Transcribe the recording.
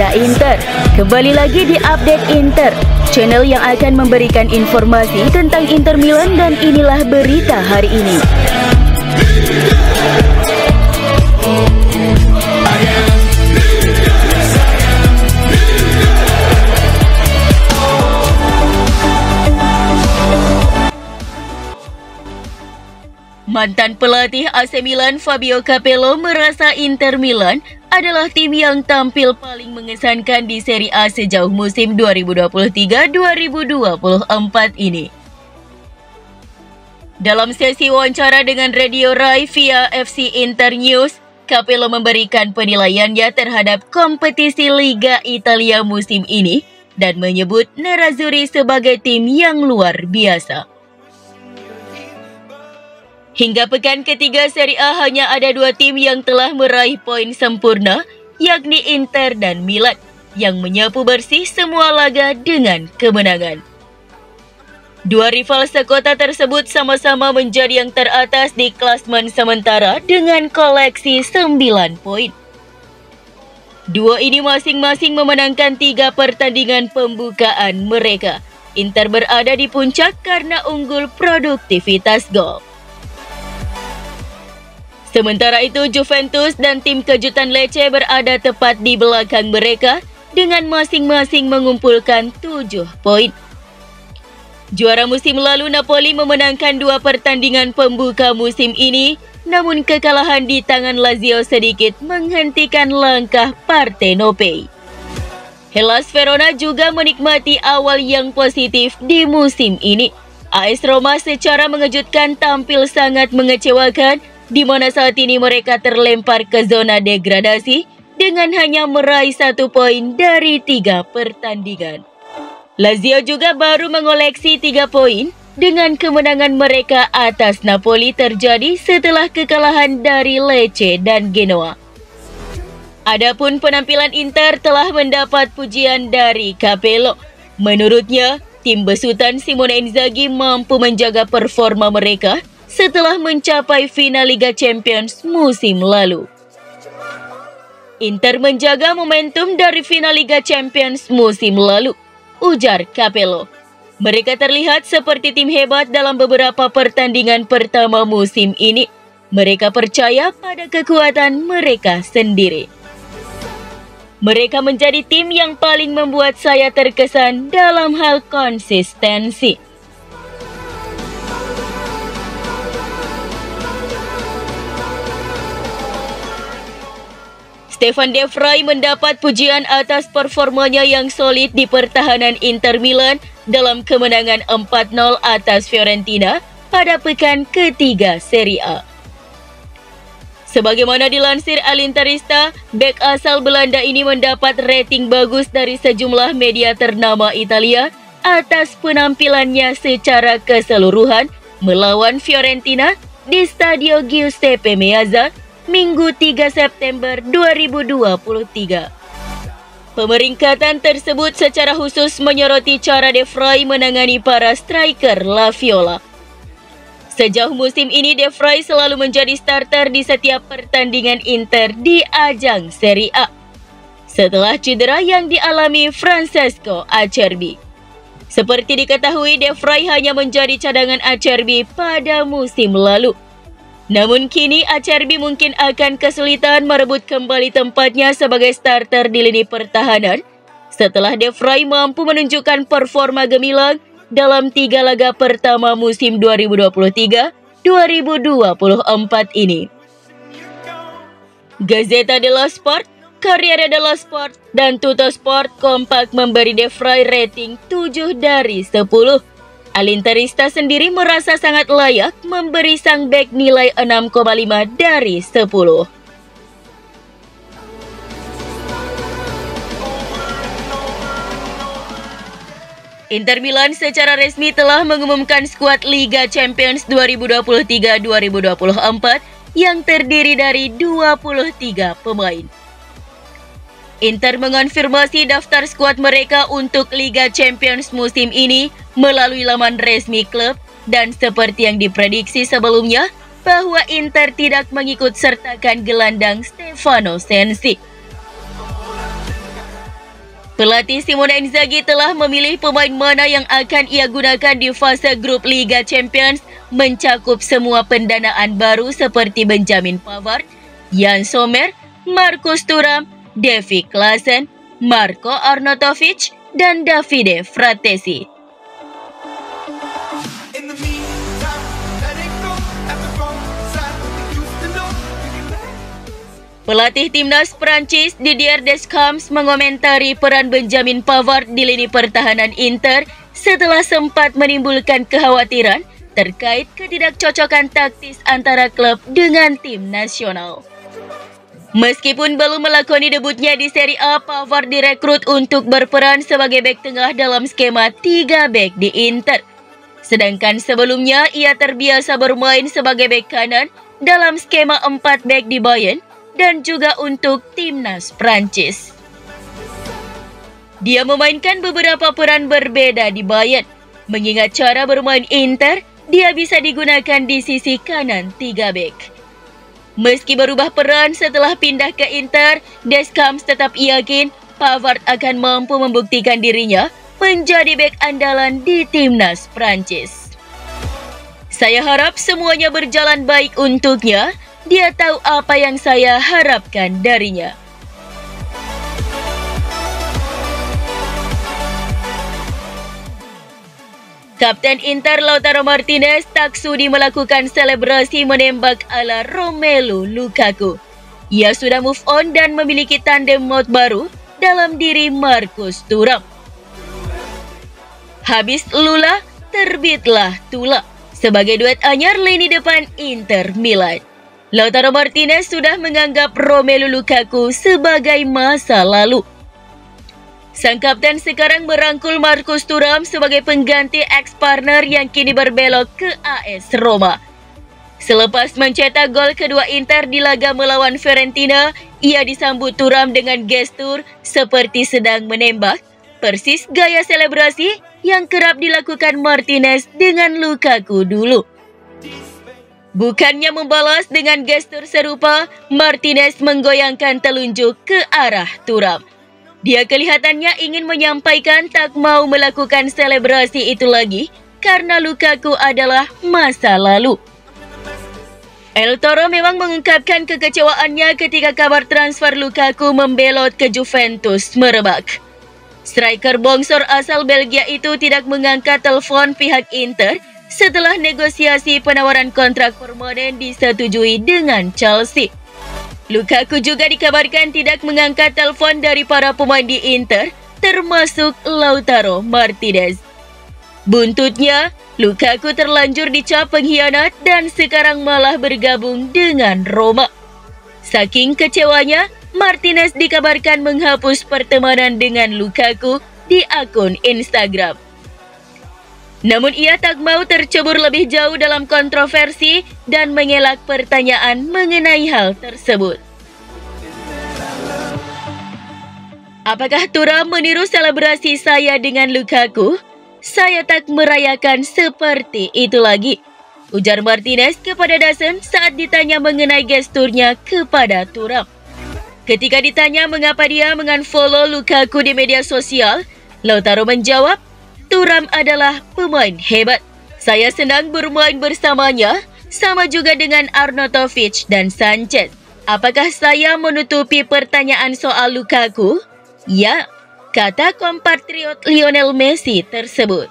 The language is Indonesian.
Gaza Inter. Kembali lagi di Update Inter, channel yang akan memberikan informasi tentang Inter Milan, dan inilah berita hari ini. Mantan pelatih AC Milan Fabio Capello merasa Inter Milan adalah tim yang tampil paling mengesankan di Serie A sejauh musim 2023-2024 ini. Dalam sesi wawancara dengan Radio Rai via FC Inter News, Capello memberikan penilaiannya terhadap kompetisi Liga Italia musim ini dan menyebut Nerazzurri sebagai tim yang luar biasa. Hingga pekan ketiga Serie A hanya ada dua tim yang telah meraih poin sempurna, yakni Inter dan Milan, yang menyapu bersih semua laga dengan kemenangan. Dua rival sekota tersebut sama-sama menjadi yang teratas di klasmen sementara dengan koleksi 9 poin. Dua ini masing-masing memenangkan 3 pertandingan pembukaan mereka. Inter berada di puncak karena unggul produktivitas gol. Sementara itu, Juventus dan tim kejutan Lecce berada tepat di belakang mereka dengan masing-masing mengumpulkan 7 poin. Juara musim lalu Napoli memenangkan 2 pertandingan pembuka musim ini, namun kekalahan di tangan Lazio sedikit menghentikan langkah Partenope. Hellas Verona juga menikmati awal yang positif di musim ini. AS Roma secara mengejutkan tampil sangat mengecewakan, di mana saat ini mereka terlempar ke zona degradasi dengan hanya meraih 1 poin dari 3 pertandingan. Lazio juga baru mengoleksi 3 poin dengan kemenangan mereka atas Napoli terjadi setelah kekalahan dari Lecce dan Genoa. Adapun penampilan Inter telah mendapat pujian dari Capello. Menurutnya, tim besutan Simone Inzaghi mampu menjaga performa mereka setelah mencapai final Liga Champions musim lalu. Inter menjaga momentum dari final Liga Champions musim lalu, ujar Capello. Mereka terlihat seperti tim hebat dalam beberapa pertandingan pertama musim ini. Mereka percaya pada kekuatan mereka sendiri. Mereka menjadi tim yang paling membuat saya terkesan dalam hal konsistensi. Stefan De Vrij mendapat pujian atas performanya yang solid di pertahanan Inter Milan dalam kemenangan 4-0 atas Fiorentina pada pekan ketiga Serie A. Sebagaimana dilansir Al Interista, bek asal Belanda ini mendapat rating bagus dari sejumlah media ternama Italia atas penampilannya secara keseluruhan melawan Fiorentina di Stadio Giuseppe Meazza, Minggu 3 September 2023. Pemeringkatan tersebut secara khusus menyoroti cara De Vrij menangani para striker La Viola. Sejauh musim ini, De Vrij selalu menjadi starter di setiap pertandingan Inter di ajang Serie A, setelah cedera yang dialami Francesco Acerbi. Seperti diketahui, De Vrij hanya menjadi cadangan Acerbi pada musim lalu. Namun kini Acerbi mungkin akan kesulitan merebut kembali tempatnya sebagai starter di lini pertahanan setelah De Vrij mampu menunjukkan performa gemilang dalam 3 laga pertama musim 2023-2024 ini. Gazzetta dello Sport, Corriere dello Sport, dan Tuttosport kompak memberi De Vrij rating 7 dari 10. Al Interista sendiri merasa sangat layak memberi sang bek nilai 6,5 dari 10. Inter Milan secara resmi telah mengumumkan skuad Liga Champions 2023-2024 yang terdiri dari 23 pemain. Inter mengonfirmasi daftar skuad mereka untuk Liga Champions musim ini melalui laman resmi klub, dan seperti yang diprediksi sebelumnya bahwa Inter tidak mengikut sertakan gelandang Stefano Sensi. Pelatih Simone Inzaghi telah memilih pemain mana yang akan ia gunakan di fase grup Liga Champions, mencakup semua pendanaan baru seperti Benjamin Pavard, Jan Sommer, Marcus Thuram, Davy Klaassen, Marko Arnautovic, dan Davide Fratesi. Pelatih timnas Prancis Didier Deschamps mengomentari peran Benjamin Pavard di lini pertahanan Inter setelah sempat menimbulkan kekhawatiran terkait ketidakcocokan taktis antara klub dengan tim nasional. Meskipun belum melakoni debutnya di Serie A, Pavard direkrut untuk berperan sebagai bek tengah dalam skema 3 bek di Inter. Sedangkan sebelumnya ia terbiasa bermain sebagai bek kanan dalam skema 4 bek di Bayern dan juga untuk timnas Prancis. Dia memainkan beberapa peran berbeda di Bayern. Mengingat cara bermain Inter, dia bisa digunakan di sisi kanan 3 bek. Meski berubah peran setelah pindah ke Inter, Deschamps tetap yakin Pavard akan mampu membuktikan dirinya menjadi bek andalan di timnas Prancis. Saya harap semuanya berjalan baik untuknya. Dia tahu apa yang saya harapkan darinya. Kapten Inter Lautaro Martinez tak sudi melakukan selebrasi menembak ala Romelu Lukaku. Ia sudah move on dan memiliki tandem maut baru dalam diri Marcus Thuram. Habis Lula, terbitlah Tula sebagai duet anyar lini depan Inter Milan. Lautaro Martinez sudah menganggap Romelu Lukaku sebagai masa lalu. Sang kapten sekarang merangkul Marcus Thuram sebagai pengganti ex-partner yang kini berbelok ke AS Roma. Selepas mencetak gol kedua Inter di laga melawan Fiorentina, ia disambut Thuram dengan gestur seperti sedang menembak, persis gaya selebrasi yang kerap dilakukan Martinez dengan Lukaku dulu. Bukannya membalas dengan gestur serupa, Martinez menggoyangkan telunjuk ke arah Thuram. Dia kelihatannya ingin menyampaikan tak mau melakukan selebrasi itu lagi karena Lukaku adalah masa lalu. El Toro memang mengungkapkan kekecewaannya ketika kabar transfer Lukaku membelot ke Juventus merebak. Striker bongsor asal Belgia itu tidak mengangkat telepon pihak Inter setelah negosiasi penawaran kontrak permanen disetujui dengan Chelsea. Lukaku juga dikabarkan tidak mengangkat telepon dari para pemain di Inter, termasuk Lautaro Martinez. Buntutnya, Lukaku terlanjur dicap pengkhianat dan sekarang malah bergabung dengan Roma. Saking kecewanya, Martinez dikabarkan menghapus pertemanan dengan Lukaku di akun Instagram. Namun ia tak mau tercebur lebih jauh dalam kontroversi dan mengelak pertanyaan mengenai hal tersebut. Apakah Thuram meniru selebrasi saya dengan Lukaku? Saya tak merayakan seperti itu lagi, ujar Martinez kepada Dazen saat ditanya mengenai gesturnya kepada Thuram. Ketika ditanya mengapa dia mengunfollow Lukaku di media sosial, Lautaro menjawab, Thuram adalah pemain hebat. Saya senang bermain bersamanya, sama juga dengan Arnautovic dan Sanchez. Apakah saya menutupi pertanyaan soal Lukaku? Ya, kata kompatriot Lionel Messi tersebut.